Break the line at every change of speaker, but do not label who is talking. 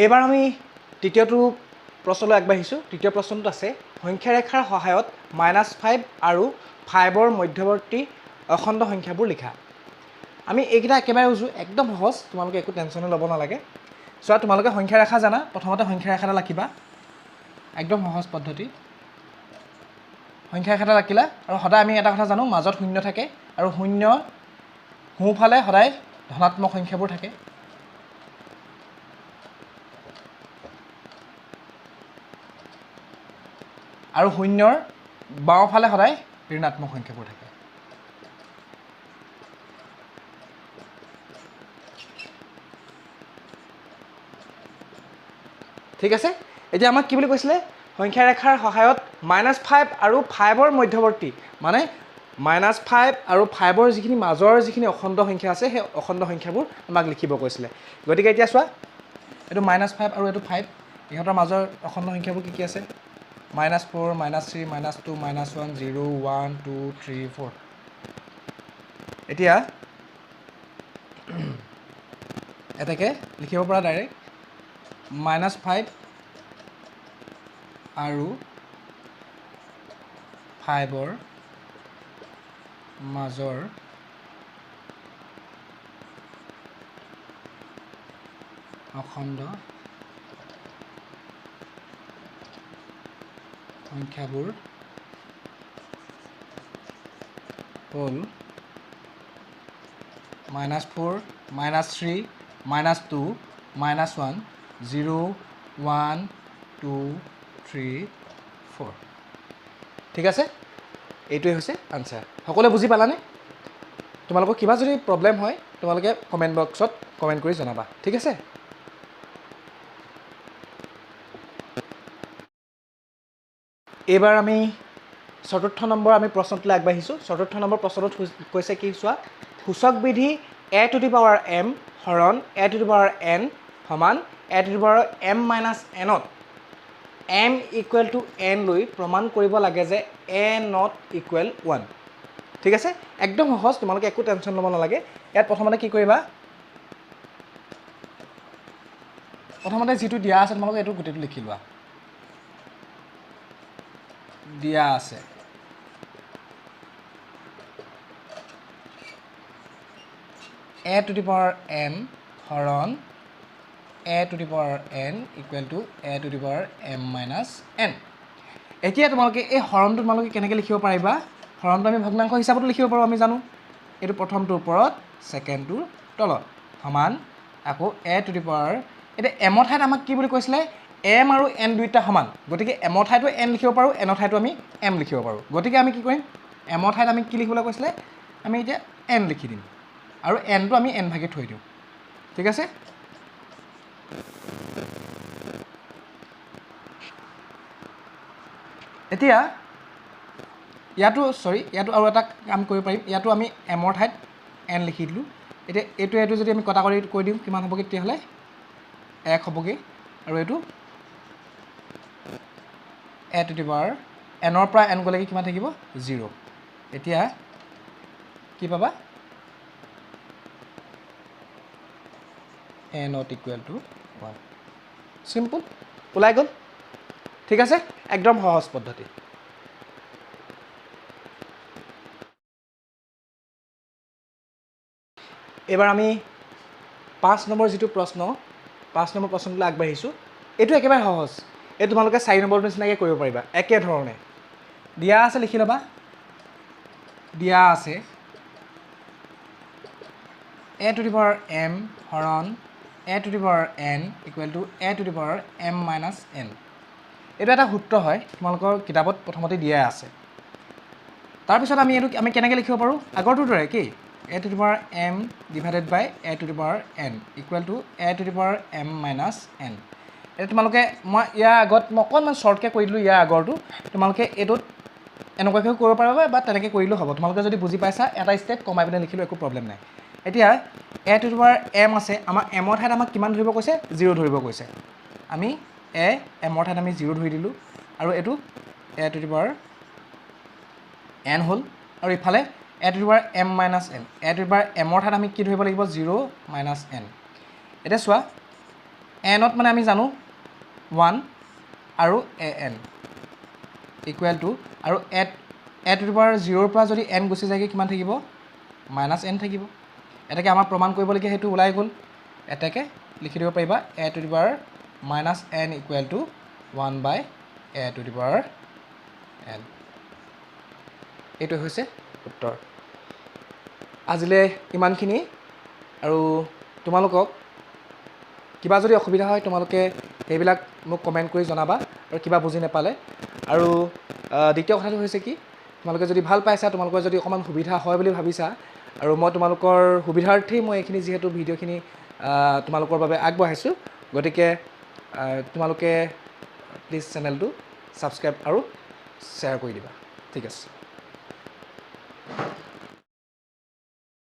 এইবাৰ আমি তৃতীয়টো প্ৰশ্নলৈ আগবাঢ়িছোঁ। তৃতীয় প্ৰশ্নটোত আছে সংখ্যা ৰেখাৰ সহায়ত -5 আৰু 5ৰ মধ্যৱৰ্তী অখণ্ড সংখ্যাবোৰ লিখা। আমি এইকেইটা একেবাৰে উজু, একদম সহজ, তোমালোকে একো টেনশ্যনে ল'ব নালাগে। চোৱা, তোমালোকে সংখ্যা ৰেখা জানা, প্ৰথমতে সংখ্যা ৰেখা এটা লিখিবা, একদম সহজ পদ্ধতি। সংখ্যা ৰেখা এটা ৰাখিলা আৰু সদায় আমি এটা কথা জানো, মাজত শূন্য থাকে আৰু শূন্য সোঁফালে সদায় ধনাত্মক সংখ্যাবোৰ থাকে। আৰু শূন্যৰ বাওঁফালে সদায় ঋণাত্মক সংখ্যাবোৰ থাকে। ঠিক আছে, এতিয়া আমাক কি বুলি কৈছিলে? সংখ্যা ৰেখাৰ সহায়ত -5 আৰু 5ৰ মধ্যৱৰ্তী, মানে -5 আৰু 5ৰ যিখিনি মাজৰ যিখিনি অখণ্ড সংখ্যা আছে, সেই অখণ্ড সংখ্যাবোৰ আমাক লিখিব কৈছিলে। গতিকে এতিয়া চোৱা, এইটো -5 আৰু এইটো 5, ইহঁতৰ মাজৰ অখণ্ড সংখ্যাবোৰ কি কি আছে? -4, -3, -2, -1, 0, 1, 2, 3, 4। এতিয়া এটাকে লিখিব পৰা ডাইৰেক্ট, -5 আৰু 5ৰ মাজৰ অখণ্ড সংখ্যাবোৰ হ'ল -4, -3, -2, -1, 0, 1, 2, 3, 4। ঠিক আছে, এইটোৱে হৈছে আনচাৰ। সকলোৱে বুজি পালানে? তোমালোকৰ কিবা যদি প্ৰব্লেম হয়, তোমালোকে কমেণ্ট বক্সত কমেণ্ট কৰি জনাবা। ঠিক আছে। এইবাৰ আমি চতুৰ্থ নম্বৰ প্ৰশ্নটোলৈ আগবাঢ়িছোঁ। চতুৰ্থ নম্বৰ প্ৰশ্নটোত কৈছে কি চোৱা, সূচক বিধি a⁴m হৰণ a⁴n সমান a⁻m-n-ত m = n লৈ প্ৰমাণ কৰিব লাগে যে a not = 1। ঠিক আছে, একদম সহজ, তোমালোকে একো টেনশ্যন ল'ব নালাগে। ইয়াত প্ৰথমতে কি কৰিবা, প্ৰথমতে যিটো দিয়া আছে তোমালোকে এইটো গোটেইটো লিখি লোৱা। দিয়া আছে a⁴m হৰণ a⁴n = a⁻m-n। এতিয়া তোমালোকে এই হৰণটো তোমালোকে কেনেকৈ লিখিব পাৰিবা? হৰণটো আমি ভগ্নাংশ হিচাপতো লিখিব পাৰোঁ, আমি জানো। এইটো প্ৰথমটোৰ ওপৰত, ছেকেণ্ডটোৰ তলত, সমান আকৌ এতিয়া এমৰ ঠাইত আমাক কি বুলি কৈছিলে? m আৰু n দুইটা সমান, গতিকে এমৰ ঠাইতো n লিখিব পাৰোঁ, এনৰ ঠাইতো আমি m লিখিব পাৰোঁ। গতিকে আমি কি কৰিম? এমৰ ঠাইত আমি কি লিখিবলৈ কৈছিলে? আমি এতিয়া n লিখি দিম আৰু nটো আমি n ভাগে থৈ দিওঁ। ঠিক আছে, এতিয়া ইয়াতো আৰু এটা কাম কৰিব পাৰিম। ইয়াতো আমি এমৰ ঠাইত n লিখি দিলোঁ। এতিয়া এইটো যদি আমি কটাকটি কৰি দিওঁ, কিমান হ'বগৈ তেতিয়াহ'লে? 1 হ'বগৈ। আৰু এইটো n-ৰ পৰা n গ'লেগৈ কিমান থাকিব? 0। এতিয়া কি পাবা? a⁻ = 1। চিম্পুল, ওলাই গ'ল। ঠিক আছে, একদম সহজ পদ্ধতি। এইবাৰ আমি 5 নম্বৰ যিটো প্ৰশ্ন, 5 নম্বৰ প্ৰশ্নটোলৈ আগবাঢ়িছোঁ। এইটো একেবাৰে সহজ, এইটো তোমালোকে 4 নম্বৰৰ নিচিনাকৈ কৰিব পাৰিবা, একেধৰণে। দিয়া আছে, লিখি ল'বা। দিয়া আছে a⁴m হৰণ a⁴n = a⁻m-n। এইটো এটা সূত্ৰ হয়, তোমালোকৰ কিতাপত প্ৰথমতে দিয়াই আছে। তাৰপিছত আমি কেনেকৈ লিখিব পাৰোঁ? আগৰটোৰ দৰে কি? a⁴m / a⁴n = a⁻m-n। এতিয়া তোমালোকে মই অকণমান শ্বৰ্টকৈ কৰি দিলোঁ ইয়াৰ আগৰটো, তোমালোকে এইটোত এনেকুৱাকৈ কৰিব পাৰিবা বা তেনেকৈ কৰিলেও হ'ব। তোমালোকে যদি বুজি পাইছা, এটা ষ্টেপ কমাই পিনে লিখিলেও একো প্ৰব্লেম নাই। এতিয়া a⁴m আছে, আমাৰ এমৰ ঠাইত আমাক কিমান ধৰিব কৈছে? 0 ধৰিব কৈছে। আমি এমৰ ঠাইত আমি 0 ধৰি দিলোঁ আৰু এইটো a⁴n হ'ল। আৰু ইফালে a⁻m-n, a⁻m ৰ ঠাইত আমি কি ধৰিব লাগিব? 0 - n। এতিয়া চোৱা, এনত মানে আমি জানো 1 আৰু এ এন ইকুৱেল টু আৰু এ টু দি পাৱাৰ 0ৰ পৰা যদি এন গুচি যায়গৈ কিমান থাকিব মাইনাছ এন থাকিব এটাকে আমাৰ প্ৰমাণ কৰিবলগীয়া সেইটো ওলাই গ'ল এটাকে লিখি দিব পাৰিবা a to the power minus n equal to 1 by a to the power n এইটো হৈছে উত্তৰ আজিলৈ ইমানখিনি আৰু তোমালোকক কিবা যদি অসুবিধা হয় তোমালোকে সেইবিলাক মোক কমেণ্ট কৰি জনাবা আৰু কিবা বুজি নাপালে আৰু দ্বিতীয় কথাটো হৈছে কি তোমালোকে যদি ভাল পাইছা তোমালোকৰ যদি অকণমান সুবিধা হয় বুলি ভাবিছা আৰু মই তোমালোকৰ সুবিধাৰ্থেই মই এইখিনি যিহেতু ভিডিঅ'খিনি তোমালোকৰ বাবে আগবঢ়াইছোঁ গতিকে তোমালোকে প্লিজ চেনেলটো ছাবস্ক্ৰাইব আৰু শ্বেয়াৰ কৰি দিবা ঠিক আছে